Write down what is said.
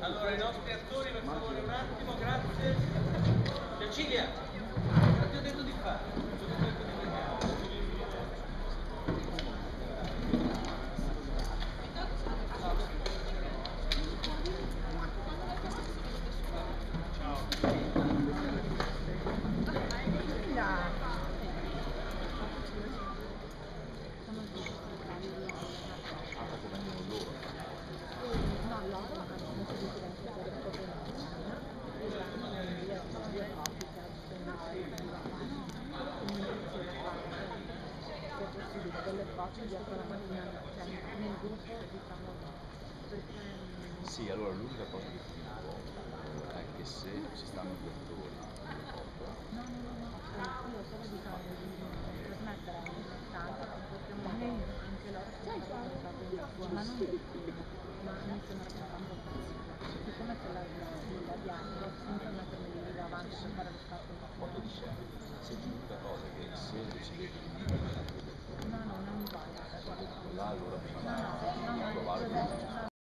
Allora, i nostri attori, per favore, un attimo, grazie. Cecilia, cosa ti ho detto di fare? Sì, allora l'unica cosa che ti dico è che se ci stanno due attori, io solo diciamo di trasmettere un'importanza perché anche loro sono stati ma non del film, ma mi stanno raccontando il film. Siccome c'è la dietro, senza mettermi lì davanti per fare lo scatto un po'. senti l'unica cosa che se decidete di dividere No, non mi voglio. là allora bisogna No, provare